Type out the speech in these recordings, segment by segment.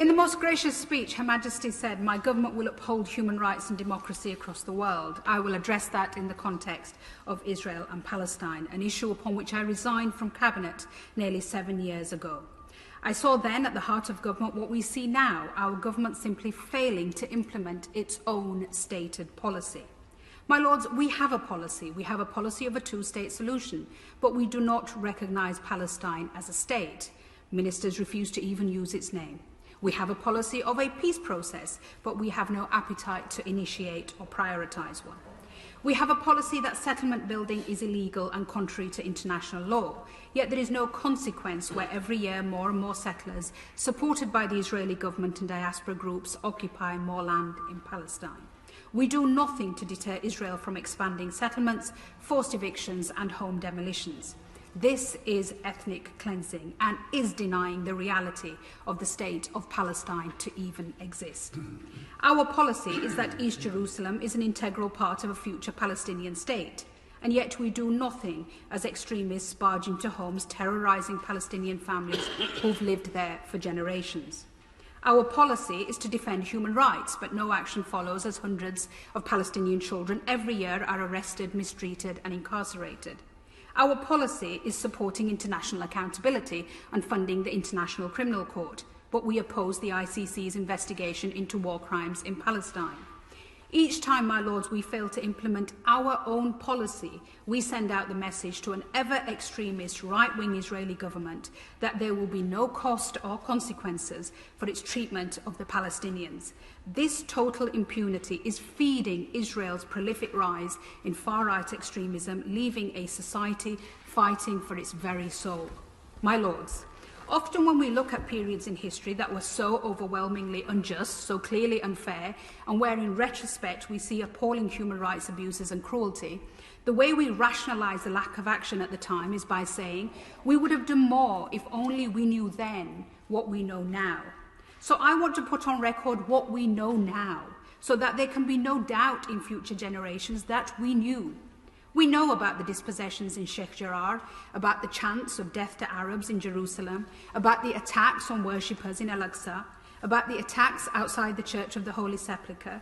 In the most gracious speech, Her Majesty said, "My government will uphold human rights and democracy across the world." I will address that in the context of Israel and Palestine, an issue upon which I resigned from Cabinet nearly 7 years ago. I saw then at the heart of government what we see now, our government simply failing to implement its own stated policy. My Lords, we have a policy. We have a policy of a two-state solution, but we do not recognise Palestine as a state. Ministers refuse to even use its name. We have a policy of a peace process, but we have no appetite to initiate or prioritise one. We have a policy that settlement building is illegal and contrary to international law, yet there is no consequence where every year more and more settlers, supported by the Israeli government and diaspora groups, occupy more land in Palestine. We do nothing to deter Israel from expanding settlements, forced evictions and home demolitions. This is ethnic cleansing and is denying the reality of the state of Palestine to even exist. Our policy is that East Jerusalem is an integral part of a future Palestinian state, and yet we do nothing as extremists barge into homes terrorising Palestinian families who've lived there for generations. Our policy is to defend human rights, but no action follows as hundreds of Palestinian children every year are arrested, mistreated and incarcerated. Our policy is supporting international accountability and funding the International Criminal Court, but we oppose the ICC's investigation into war crimes in Palestine. Each time, my Lords, we fail to implement our own policy, we send out the message to an ever-extremist right-wing Israeli government that there will be no cost or consequences for its treatment of the Palestinians. This total impunity is feeding Israel's prolific rise in far-right extremism, leaving a society fighting for its very soul. My Lords, often when we look at periods in history that were so overwhelmingly unjust, so clearly unfair, and where in retrospect we see appalling human rights abuses and cruelty, the way we rationalise the lack of action at the time is by saying we would have done more if only we knew then what we know now. So I want to put on record what we know now, so that there can be no doubt in future generations that we knew. We know about the dispossessions in Sheikh Jarrah, about the chants of death to Arabs in Jerusalem, about the attacks on worshippers in Al-Aqsa, about the attacks outside the Church of the Holy Sepulchre.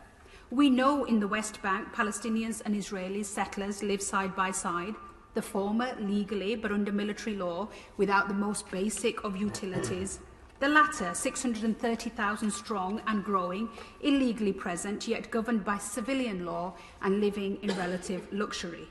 We know in the West Bank, Palestinians and Israeli settlers live side by side, the former legally but under military law without the most basic of utilities, the latter 630,000 strong and growing, illegally present yet governed by civilian law and living in relative luxury.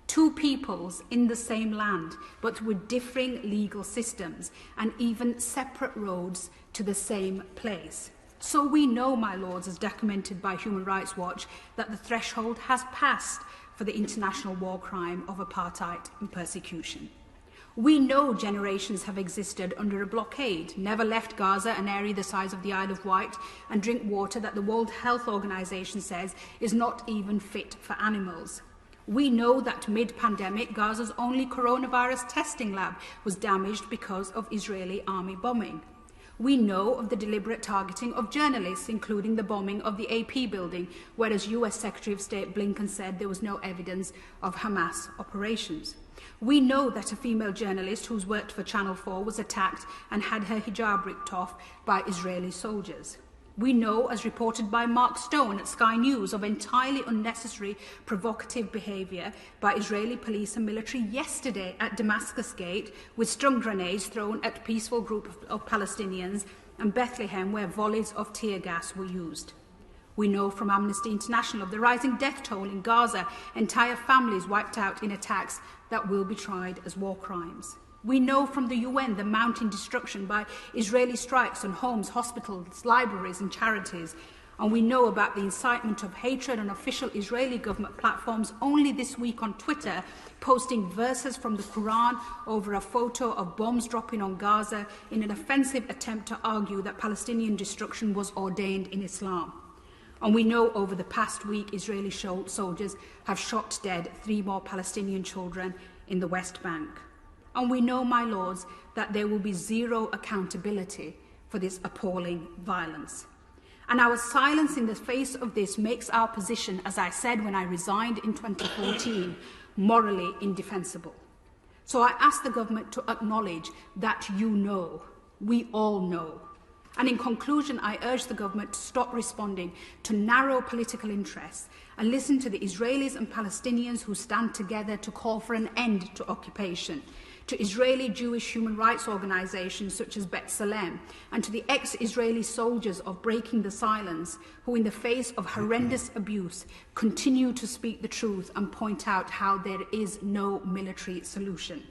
Two peoples in the same land, but with differing legal systems and even separate roads to the same place. So we know, my Lords, as documented by Human Rights Watch, that the threshold has passed for the international war crime of apartheid and persecution. We know generations have existed under a blockade, never left Gaza, an area the size of the Isle of Wight, and drink water that the World Health Organization says is not even fit for animals. We know that mid-pandemic, Gaza's only coronavirus testing lab was damaged because of Israeli army bombing. We know of the deliberate targeting of journalists, including the bombing of the AP building, whereas US Secretary of State Blinken said there was no evidence of Hamas operations. We know that a female journalist who's worked for Channel 4 was attacked and had her hijab ripped off by Israeli soldiers. We know, as reported by Mark Stone at Sky News, of entirely unnecessary provocative behaviour by Israeli police and military yesterday at Damascus Gate, with stun grenades thrown at a peaceful group of Palestinians, and Bethlehem, where volleys of tear gas were used. We know from Amnesty International of the rising death toll in Gaza, entire families wiped out in attacks that will be tried as war crimes. We know from the UN the mounting destruction by Israeli strikes on homes, hospitals, libraries and charities. And we know about the incitement of hatred on official Israeli government platforms only this week on Twitter, posting verses from the Quran over a photo of bombs dropping on Gaza in an offensive attempt to argue that Palestinian destruction was ordained in Islam. And we know over the past week Israeli soldiers have shot dead 3 more Palestinian children in the West Bank. And we know, my Lords, that there will be zero accountability for this appalling violence. And our silence in the face of this makes our position, as I said when I resigned in 2014, morally indefensible. So I ask the government to acknowledge that you know, we all know, And in conclusion, I urge the government to stop responding to narrow political interests and listen to the Israelis and Palestinians who stand together to call for an end to occupation, to Israeli Jewish human rights organisations such as B'Tselem, and to the ex-Israeli soldiers of Breaking the Silence who, in the face of horrendous abuse, continue to speak the truth and point out how there is no military solution.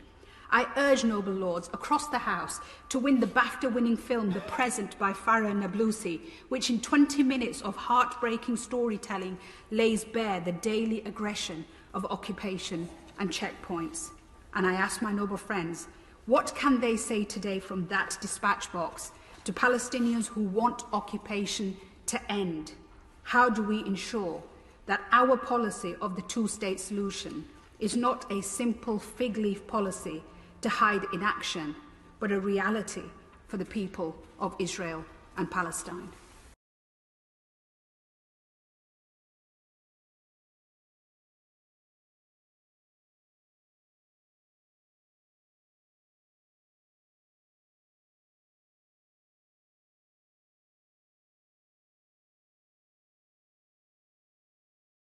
I urge noble lords across the House to win the BAFTA-winning film The Present by Farah Nablusi, which in 20 minutes of heartbreaking storytelling lays bare the daily aggression of occupation and checkpoints. And I ask my noble friends, what can they say today from that dispatch box to Palestinians who want occupation to end? How do we ensure that our policy of the two-state solution is not a simple fig leaf policy to hide inaction, but a reality for the people of Israel and Palestine?